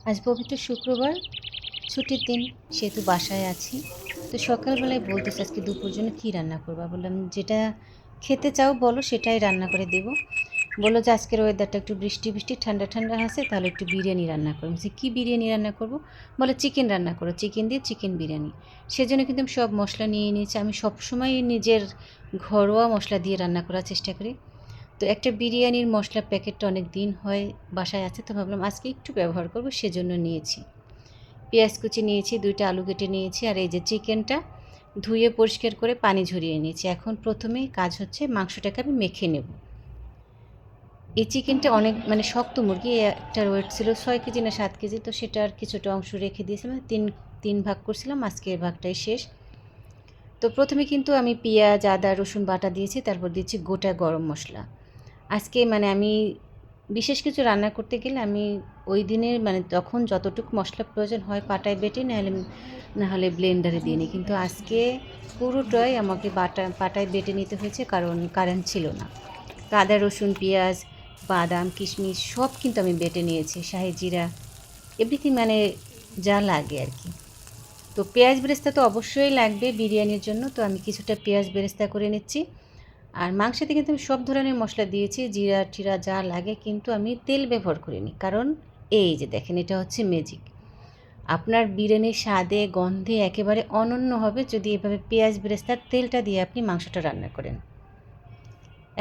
আজ পবিত্র শুক্রবার, ছুটির দিন, সেহেতু বাসায় আছি। তো সকালবেলায় বলতেছে আজকে দুপুরের জন্য কী রান্না করবা? বললাম, যেটা খেতে চাও বলো সেটাই রান্না করে দেব। বললো যে আজকের ওয়েদারটা একটু বৃষ্টি বৃষ্টি ঠান্ডা ঠান্ডা আছে, তাহলে একটু বিরিয়ানি রান্না করো। বলছি কী বিরিয়ানি রান্না করব? বলে চিকেন রান্না করো, চিকেন দিয়ে চিকেন বিরিয়ানি। সেজন্য কিন্তু আমি সব মশলা নিয়ে নিয়েছি। আমি সবসময় নিজের ঘরোয়া মশলা দিয়ে রান্না করার চেষ্টা করি। তো একটা বিরিয়ানির মশলা প্যাকেটটা অনেক দিন হয় বাসায় আছে, তো ভাবলাম আজকে একটু ব্যবহার করব, সেজন্য নিয়েছি। পেঁয়াজ কুচি নিয়েছি, 2টা আলু কেটে নিয়েছি, আর এই যে চিকেনটা ধুয়ে পরিষ্কার করে পানি ঝরিয়ে নিয়েছি। এখন প্রথমেই কাজ হচ্ছে মাংসটাকে আমি মেখে নেব। এই চিকেনটা অনেক শক্ত মুরগি, একটার ওয়েট ছিল 6 কেজি না 7 কেজি, তো সেটার কিছুটা অংশ রেখে দিয়েছিলাম। তিন ভাগ করছিলাম, আজকের ভাগটাই শেষ। তো প্রথমে কিন্তু আমি পেঁয়াজ আদা রসুন বাটা দিয়েছি, তারপর দিচ্ছি গোটা গরম মশলা। আজকে আমি বিশেষ কিছু রান্না করতে গেলে আমি ওই দিনের তখন যতটুকু মশলা প্রয়োজন হয় পাটায় বেটে, নাহলে ব্লেন্ডারে দিয়ে নিই। কিন্তু আজকে পুরোটাই আমাকে পাটায় বেটে নিতে হয়েছে, কারণ কারেন্ট ছিল না। তো আদা রসুন পেঁয়াজ বাদাম কিশমিশ সব কিন্তু আমি বেটে নিয়েছি, শাহি জিরা এভরিথিং, যা লাগে আর কি। তো পেঁয়াজ বেরেস্তা তো অবশ্যই লাগবে বিরিয়ানির জন্য, তো আমি কিছুটা পেঁয়াজ বেরেস্তা করে নিচ্ছি। আর মাংসতে কিন্তু আমি সব ধরনের মশলা দিয়েছি, জিরা টিরা যা লাগে, কিন্তু আমি তেল ব্যবহার করিনি, কারণ এই যে দেখেন, এটা হচ্ছে ম্যাজিক। আপনার বিরিয়ানির স্বাদে গন্ধে একেবারে অনন্য হবে যদি এভাবে পেঁয়াজ বেরেস্তার তেলটা দিয়ে আপনি মাংসটা রান্না করেন।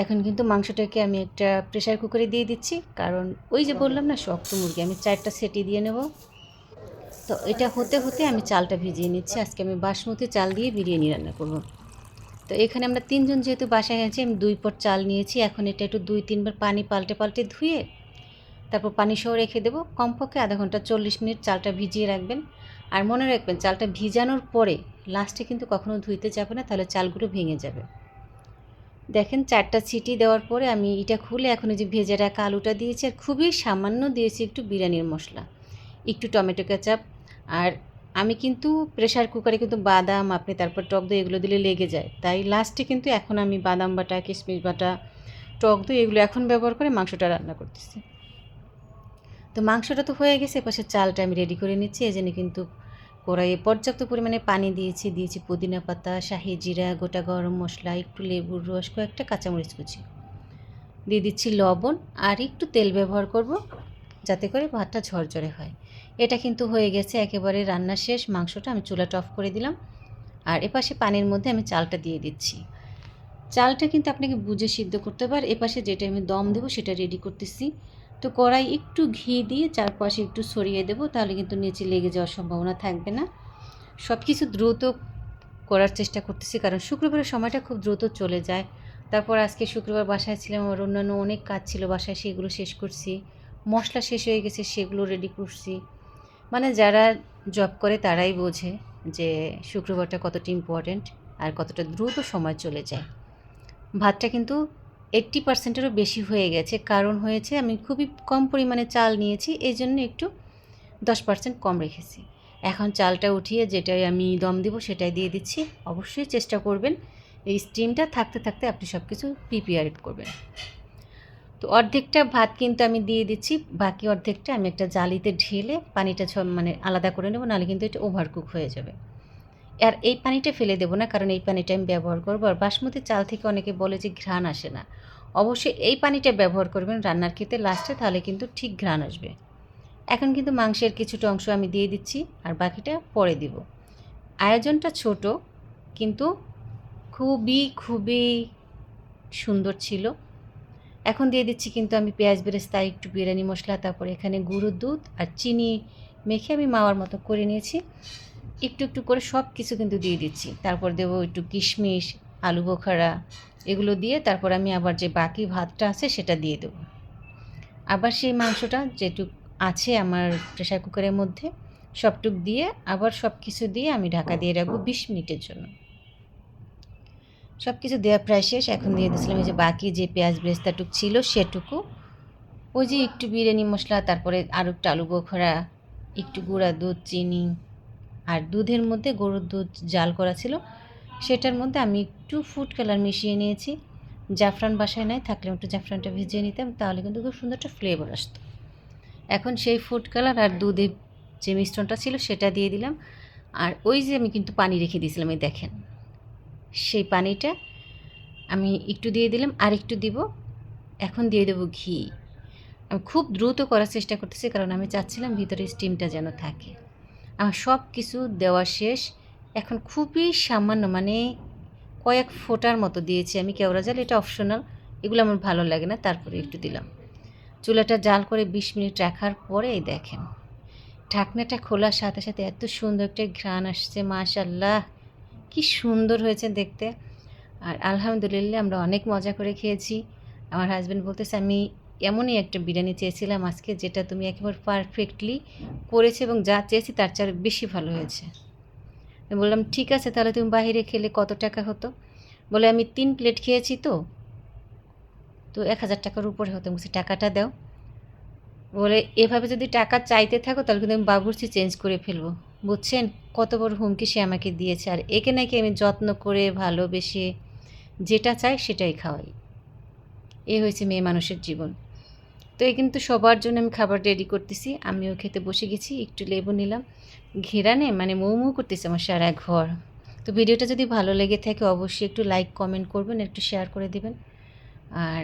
এখন কিন্তু মাংসটাকে আমি একটা প্রেশার কুকারে দিয়ে দিচ্ছি, কারণ ওই যে বললাম না শক্ত মুরগি, আমি 4টা সিটি দিয়ে নেব। তো এটা হতে হতে আমি চালটা ভিজিয়ে নিচ্ছি। আজকে আমি বাসমতি চাল দিয়ে বিরিয়ানি রান্না করব। তো এখানে আমরা 3 জন যেহেতু বাসায় আছি, আমি 2 পট চাল নিয়েছি। এখন এটা একটু 2-3 বার পানি পাল্টে পাল্টে ধুয়ে তারপর পানি সহ রেখে দেবো। কমপক্ষে আধা ঘন্টা 40 মিনিট চালটা ভিজিয়ে রাখবেন। আর মনে রাখবেন, চালটা ভিজানোর পরে লাস্টে কিন্তু কখনো ধুইতে যাবে না, তাহলে চালগুলো ভেঙে যাবে। দেখেন 4টা সিটি দেওয়ার পরে আমি এটা খুলে এখন এই যে ভেজে রাখা আলুটা দিয়েছি, আর খুবই সামান্য দিয়েছি একটু বিরিয়ানির মশলা, একটু টমেটো কেচাপ। আর আমি কিন্তু প্রেশার কুকারে কিন্তু বাদাম আপনি তারপর টক দই এগুলো দিলে লেগে যায়, তাই লাস্টে কিন্তু এখন আমি বাদাম বাটা কিশমিশ বাটা টক দই এগুলো এখন ব্যবহার করে মাংসটা রান্না করতেছি। তো মাংসটা তো হয়ে গেছে, এপাশে চালটা আমি রেডি করে নিচ্ছি। এই জন্য কিন্তু কড়াইয়ে পর্যাপ্ত পরিমাণে পানি দিয়েছি পুদিনা পাতা শাহি জিরা গোটা গরম মশলা একটু লেবুর রস কয়েকটা কাঁচামরিচ কুচি দিয়ে দিচ্ছি, লবণ আর একটু তেল ব্যবহার করব যাতে করে ভাতটা ঝরঝরে হয়। এটা কিন্তু হয়ে গেছে, একেবারে রান্না শেষ। মাংসটা আমি চুলাটা অফ করে দিলাম, আর এপাশে পানির মধ্যে আমি চালটা দিয়ে দিচ্ছি। চালটা কিন্তু আপনাকে বুঝে সিদ্ধ করতে হবে। আর এপাশে যেটা আমি দম দেবো সেটা রেডি করতেছি। তো কড়াই একটু ঘি দিয়ে চারপাশে একটু ছড়িয়ে দেবো, তাহলে কিন্তু নিচে লেগে যাওয়ার সম্ভাবনা থাকবে না। সব কিছু দ্রুত করার চেষ্টা করতেছি, কারণ শুক্রবারের সময়টা খুব দ্রুত চলে যায়। তারপর আজকে শুক্রবার বাসায় ছিলাম, আর অন্যান্য অনেক কাজ ছিল বাসায়, সেগুলো শেষ করছি। মশলা শেষ হয়ে গেছে, সেগুলো রেডি করছি। যারা জব করে তারাই বোঝে যে শুক্রবারটা কতটা ইম্পর্ট্যান্ট আর কতটা দ্রুত সময় চলে যায়। ভাতটা কিন্তু 80%-এরও বেশি হয়ে গেছে, কারণ হয়েছে আমি খুবই কম পরিমাণে চাল নিয়েছি, এই জন্য একটু 10% কম রেখেছি। এখন চালটা উঠিয়ে যেটাই আমি দম দিব সেটাই দিয়ে দিচ্ছি। অবশ্যই চেষ্টা করবেন এই স্টিমটা থাকতে থাকতে আপনি সব কিছু প্রিপেয়ার করবেন। তো অর্ধেকটা ভাত কিন্তু আমি দিয়ে দিচ্ছি, বাকি অর্ধেকটা আমি একটা জালিতে ঢেলে পানিটা আলাদা করে নেব, নাহলে কিন্তু এটা ওভারকুক হয়ে যাবে। আর এই পানিটা ফেলে দেবো না, কারণ এই পানিটা আমি ব্যবহার করবো। আর বাসমতি চাল থেকে অনেকে বলে যে ঘ্রাণ আসে না, অবশ্যই এই পানিটা ব্যবহার করবেন রান্নার ক্ষেত্রে লাস্টে, তাহলে কিন্তু ঠিক ঘ্রাণ আসবে। এখন কিন্তু মাংসের কিছুটা অংশ আমি দিয়ে দিচ্ছি, আর বাকিটা পরে দিব। আয়োজনটা ছোট, কিন্তু খুবই খুবই সুন্দর ছিল। এখন দিয়ে দিচ্ছি কিন্তু আমি পেঁয়াজ বেরেস্তা একটু বিরিয়ানি মশলা, তারপরে এখানে গুঁড়োর দুধ আর চিনি মেখে আমি মাওয়ার মতো করে নিয়েছি। একটু একটু করে সব কিছু কিন্তু দিয়ে দিচ্ছি। তারপর দেবো একটু কিশমিশ আলু বোখারা এগুলো দিয়ে, তারপর আমি আবার যে বাকি ভাতটা আছে সেটা দিয়ে দেবো। আবার সেই মাংসটা যেটুক আছে আমার প্রেশার কুকারের মধ্যে সবটুক দিয়ে আবার সব কিছু দিয়ে আমি ঢাকা দিয়ে রাখবো 20 মিনিটের জন্য। সব কিছু দেওয়া প্রায় শেষ। এখন দিয়ে দিয়েছিলাম এই যে বাকি যে পেঁয়াজ বেরেস্তাটুক ছিল সেটুকু, ওই যে একটু বিরিয়ানি মশলা, তারপরে আরও একটু আলু বোখরা, একটু গুঁড়া দুধ চিনি, আর দুধের মধ্যে গরুর দুধ জাল করা ছিল সেটার মধ্যে আমি একটু ফুড কালার মিশিয়ে নিয়েছি। জাফরান বাসায় নাই, থাকলে একটু জাফরানটা ভিজিয়ে নিতাম, তাহলে কিন্তু খুব সুন্দর একটা ফ্লেভার আসতো। এখন সেই ফুড কালার আর দুধের যে মিশ্রণটা ছিল সেটা দিয়ে দিলাম। আর ওই যে আমি কিন্তু পানি রেখে দিয়েছিলাম, এই দেখেন সেই পানিটা আমি একটু দিয়ে দিলাম, আর একটু দিব। এখন দিয়ে দেবো ঘি। আমি খুব দ্রুত করার চেষ্টা করতেছি, কারণ আমি চাচ্ছিলাম ভিতরে স্টিমটা যেন থাকে। আমার সব কিছু দেওয়া শেষ। এখন খুবই সামান্য, মানে কয়েক ফোঁটার মতো দিয়েছি আমি কেওড়া জল, এটা অপশনাল, এগুলো আমার ভালো লাগে না, তারপরে একটু দিলাম। চুলাটা জাল করে 20 মিনিট রাখার পরে এই দেখেন ঢাকনাটা খোলার সাথে সাথে এত সুন্দর একটা ঘ্রাণ আসছে, মাশাআল্লাহ কি সুন্দর হয়েছে দেখতে। আর আলহামদুলিল্লাহ আমরা অনেক মজা করে খেয়েছি। আমার হাজব্যান্ড বলতেছে, আমি এমনই একটা বিরিয়ানি চেয়েছিলাম আজকে, যেটা তুমি একেবারে পারফেক্টলি করেছো এবং যা চেয়েছি তার চেয়ে বেশি ভালো হয়েছে। আমি বললাম ঠিক আছে, তাহলে তুমি বাইরে খেলে কত টাকা হতো? বলে আমি 3 প্লেট খেয়েছি তো 1000 টাকার উপরে হতো। বলছি টাকাটা দাও। বলে এভাবে যদি টাকা চাইতে থাকো তাহলে কিন্তু আমি বাবুর্চি চেঞ্জ করে ফেলবো। বুঝছেন কত বড় হুমকি সে আমাকে দিয়েছে। আর একে নাকি আমি যত্ন করে ভালোবেসে যেটা চাই সেটাই খাওয়াই। এই হয়েছে মেয়ে মানুষের জীবন। তো এই কিন্তু সবার জন্য আমি খাবার রেডি করতেছি, আমিও খেতে বসে গেছি। একটু লেবু নিলাম, ঘেরানে মানে মৌ মৌ করতেছে আমার সারা ঘর। তো ভিডিওটা যদি ভালো লেগে থাকে অবশ্যই একটু লাইক কমেন্ট করবেন, একটু শেয়ার করে দিবেন। আর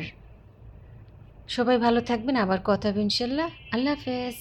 সবাই ভালো থাকবেন, আবার কথা হবে ইনশাল্লাহ। আল্লাহ হাফেজ।